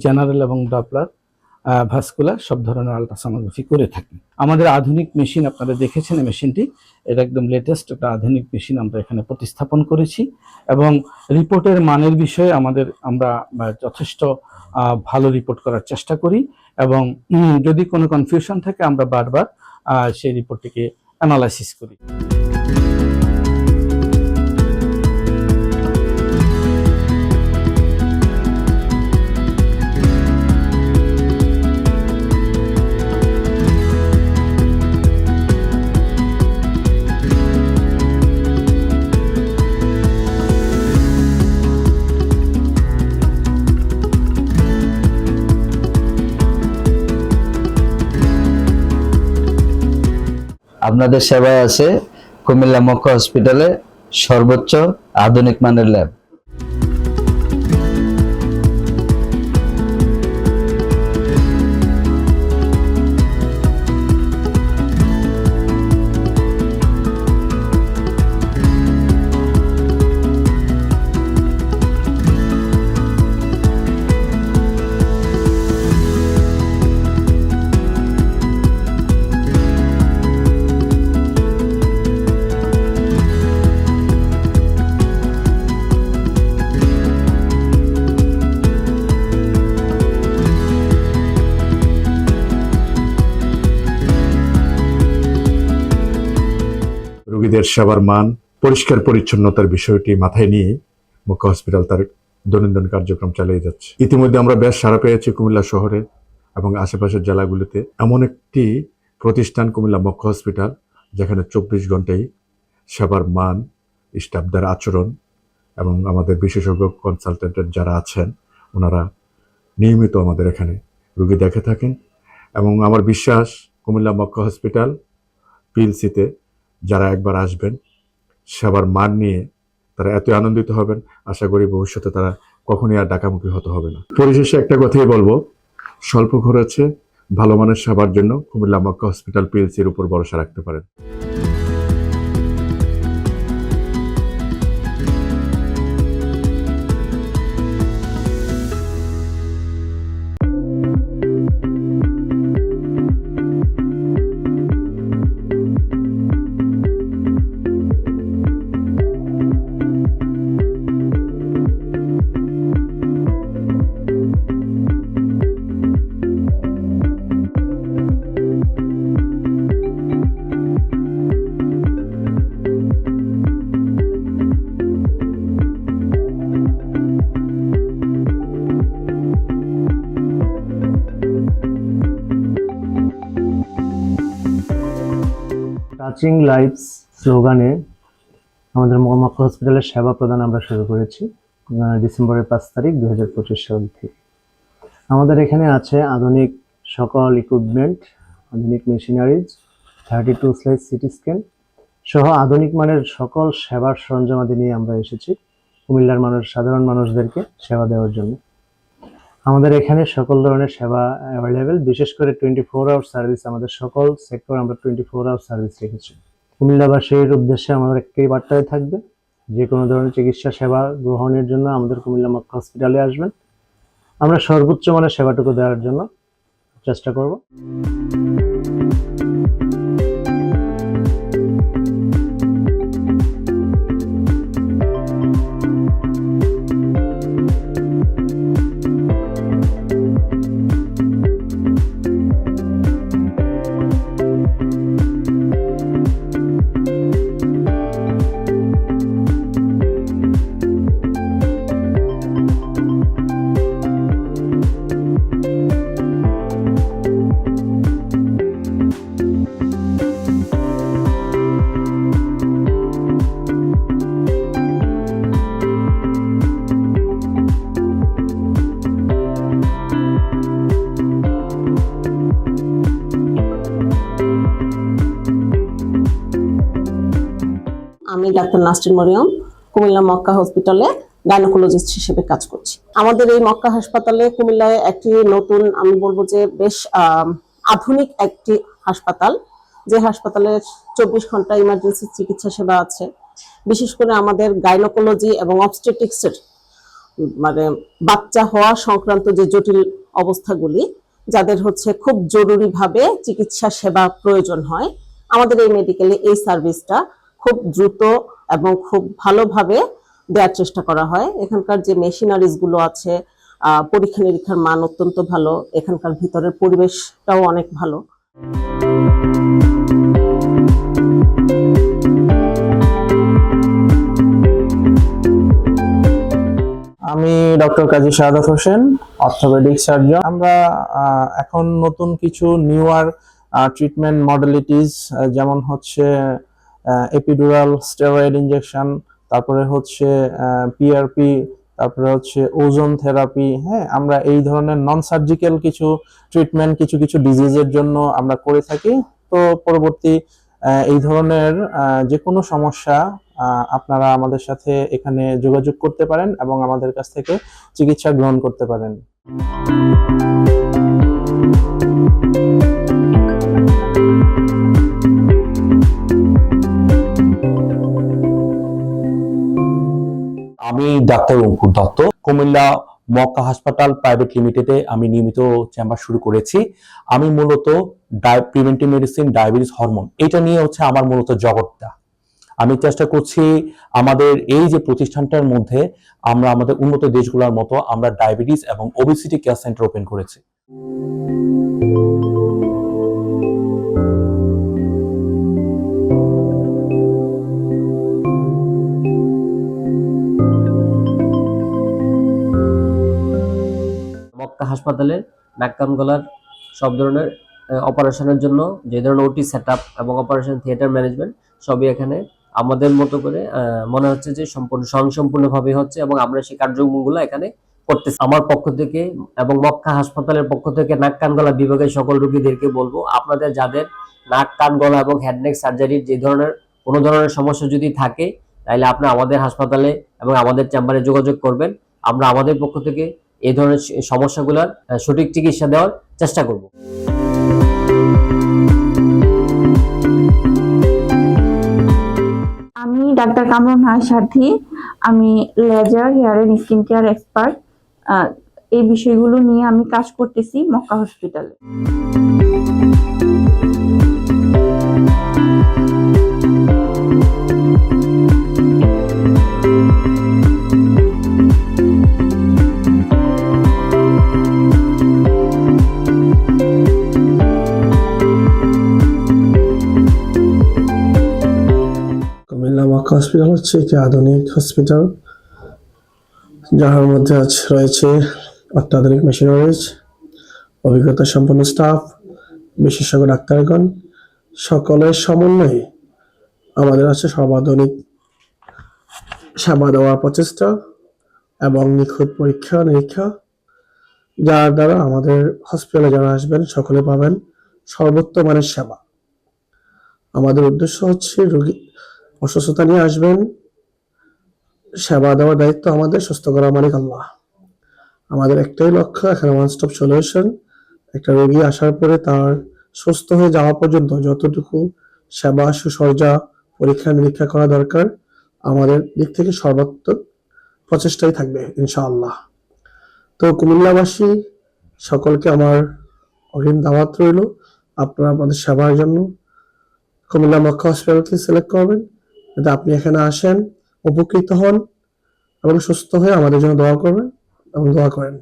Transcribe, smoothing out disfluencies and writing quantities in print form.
General এবং Doppler, vascular সব ধরনের আলট্রাসোনোগ্রাফি করে থাকি। আমাদের আধুনিক মেশিন আপনারা দেখেছেন, এই মেশিনটি এটা একদম লেটেস্ট একটা আধুনিক মেশিন আমরা এখানে প্রতিস্থাপন করেছি এবং রিপোর্টের মানের বিষয়ে আমরা যথেষ্ট ভালো রিপোর্ট করার চেষ্টা করি এবং যদি কোনো কনফিউশন থাকে আমরা বারবার সেই রিপোর্টটিকে অ্যানালাইসিস করি। আপনাদের সেবায় আছে কুমিল্লা মক্কা হসপিটালে সর্বোচ্চ আধুনিক মানের ল্যাব। রোগীদের সেবার মান, পরিষ্কার পরিচ্ছন্নতার বিষয়টি মাথায় নিয়ে মক্কা হসপিটাল তার দৈনন্দিন কার্যক্রম চালিয়ে যাচ্ছে। ইতিমধ্যে আমরা বেশ সাড়া পেয়েছি কুমিল্লা শহরে এবং আশেপাশের জেলাগুলিতে। এমন একটি প্রতিষ্ঠান কুমিল্লা মক্কা হসপিটাল, যেখানে 24 ঘন্টাই সেবার মান, স্টাফদের আচরণ এবং আমাদের বিশেষজ্ঞ কনসালটেন্টের যারা আছেন ওনারা নিয়মিত আমাদের এখানে রোগী দেখে থাকেন। এবং আমার বিশ্বাস কুমিল্লা মক্কা হসপিটাল পিএলসিতে যারা একবার আসবেন সেবার মান নিয়ে তারা এত আনন্দিত হবেন, আশা করি ভবিষ্যতে তারা কখনই আর ঢাকামুখী হতে হবে না। পরিশেষে একটা কথাই বলবো, স্বল্প খরচে ভালো মানের সেবার জন্য কুমিল্লা মক্কা হসপিটাল পিএলসির উপর ভরসা রাখতে পারেন। টাচিং লাইফস স্লোগানে আমাদের মক্কা হসপিটালের সেবা প্রদান আমরা শুরু করেছি ডিসেম্বরের 5 তারিখ 2025 সাল থেকে। আমাদের এখানে আছে আধুনিক সকল ইকুইপমেন্ট, আধুনিক মেশিনারিজ, 32 স্লাইস সিটি স্ক্যান সহ আধুনিক মানের সকল সেবার সরঞ্জামাদি নিয়ে আমরা এসেছি কুমিল্লার সাধারণ মানুষদেরকে সেবা দেওয়ার জন্য। আমাদের এখানে সকল ধরনের সেবা অ্যাভেলেবেল, বিশেষ করে 24 আওয়ার সার্ভিস। আমাদের সকল সেক্টর আমরা 24 আওয়ার সার্ভিস রেখেছি। কুমিল্লাবাসীর উদ্দেশ্যে আমাদের একটাই বার্তায় থাকবে, যে কোনো ধরনের চিকিৎসা সেবা গ্রহণের জন্য আমাদের কুমিল্লা মক্কা হসপিটালে আসবেন। আমরা সর্বোচ্চ মানের সেবাটুকু দেওয়ার জন্য চেষ্টা করব। আমি ডাক্তার নাসরিন মরিয়ম কুমিল্লা মক্কা হসপিটালে গাইনোকোলজিস্ট হিসেবে কাজ করছি। আমাদের এই মক্কা হাসপাতালে কুমিল্লায় একটি নতুন, আমি বলবো যে বেশ আধুনিক একটি হাসপাতাল, যে হাসপাতালে 24 ঘন্টা ইমার্জেন্সি চিকিৎসা সেবা আছে। বিশেষ করে আমাদের গাইনোকোলজি এবং অবস্টেট্রিক্সের মানে বাচ্চা হওয়া সংক্রান্ত যে জটিল অবস্থাগুলি, যাদের হচ্ছে খুব জরুরিভাবে চিকিৎসা সেবা প্রয়োজন হয়, আমাদের এই মেডিকেলে এই সার্ভিসটা খুব দ্রুত এবং খুব ভালোভাবে দেওয়ার চেষ্টা করা হয়। এখানকার যে মেশিনারিজ গুলো আছে, পরীক্ষা নিরীক্ষার মান অত্যন্ত ভালো, এখানকার ভিতরের পরিবেশটাও অনেক ভালো। আমি ডক্টর কাজী শাহাদাত হোসেন, অর্থোপেডিক সার্জন। আমরা এখন নতুন কিছু নিউয়ার ট্রিটমেন্ট মডেলিটিস, যেমন হচ্ছে এপিডুরাল স্টেরয়েড ইনজেকশন, তারপরে হচ্ছে পিআরপি, তারপরে হচ্ছে ওজোন থেরাপি। হ্যাঁ, আমরা এই ধরনের নন সার্জিক্যাল কিছু ট্রিটমেন্ট কিছু কিছু ডিজিজের জন্য আমরা করে থাকি। তো পরবর্তী এই ধরনের যে কোনো সমস্যা আপনারা আমাদের সাথে এখানে যোগাযোগ করতে পারেন এবং আমাদের কাছ থেকে চিকিৎসা গ্রহণ করতে পারেন। আমি ডাক্তার অঙ্কুর দত্ত, কুমিল্লা মক্কা হাসপাতাল প্রাইভেট লিমিটেডে আমি নিয়মিত চেম্বার শুরু করেছি। আমি মূলত প্রিভেন্টিভ মেডিসিন, ডায়াবেটিস, হরমোন, এটা নিয়ে হচ্ছে আমার মূলত জগৎটা। আমি চেষ্টা করছি আমাদের এই যে প্রতিষ্ঠানটার মধ্যে আমরা আমাদের উন্নত দেশগুলোর মতো আমরা ডায়াবেটিস এবং ওবেসিটি কেয়ার সেন্টার ওপেন করেছি। মক্কা হাসপাতালে নাক কান গলার সব ধরনের অপারেশনের জন্য যে ধরনের ওটি সেটআপ এবং অপারেশন থিয়েটার ম্যানেজমেন্ট সবই এখানে আমাদের মতো করে মনে হচ্ছে যে সম্পূর্ণভাবে হচ্ছে এবং আমরা সেই কার্যক্রমগুলো এখানে করতেছি। আমার পক্ষ থেকে এবং মক্কা হাসপাতালের পক্ষ থেকে নাক কান গলা বিভাগের সকল রোগীদেরকে বলবো, আপনাদের যাদের নাক কান গলা এবং হেড নেক সার্জারির যে ধরনের কোনো ধরনের সমস্যা যদি থাকে, তাহলে আপনি আমাদের হাসপাতালে এবং আমাদের চেম্বারে যোগাযোগ করবেন। আমরা আমাদের পক্ষ থেকে এই ধরনের সমস্যাগুলোর সঠিক চিকিৎসা দেওয়ার চেষ্টা করব। আমি ডাক্তার কামরুন সাথী, আমি laser, hair and skin care expert. এই বিষয়গুলো নিয়ে আমি কাজ করতেছি মক্কা হসপিটালে। কুমিল্লা মক্কা হসপিটাল হচ্ছে একটি আধুনিক হসপিটাল, যার মধ্যে রয়েছে অত্যাধুনিক মেশিনারিজ, অভিজ্ঞতা সম্পন্ন স্টাফ, বিশেষজ্ঞ ডাক্তারগণ, সকলের সমন্বয়ে আমাদের আছে সর্বাধুনিক সেবা দেওয়ার প্রচেষ্টা এবং নিখুঁত পরীক্ষা নিরীক্ষা, যার দ্বারা আমাদের হসপিটালে যারা আসবেন সকলে পাবেন সর্বোত্তম মানের সেবা। আমাদের উদ্দেশ্য হচ্ছে রোগী অসুস্থতা নিয়ে আসবেন, সেবা দেওয়ার দায়িত্ব আমাদের, সুস্থ করা মালিক আল্লাহ। আমাদের একটাই লক্ষ্য, এখানে ওয়ান স্টপ সলিউশন। একটা রোগী আসার পরে তার সুস্থ হয়ে যাওয়া পর্যন্ত যতটুকু সেবা সুসজ্জা পরীক্ষা নিরীক্ষা করা দরকার আমাদের দিক থেকে সর্বাত্মক প্রচেষ্টাই থাকবে ইনশাআল্লাহ। তো কুমিল্লাবাসী সকলকে আমার অগ্রিম দাওয়াত রইল, আপনারা আপনাদের সেবার জন্য কুমিল্লা মক্কা হসপিটালকে সিলেক্ট করবেন, যাতে আপনি এখানে আসেন, উপকৃত হন এবং সুস্থ হয়ে আমাদের জন্য দোয়া করবেন এবং দোয়া করেন।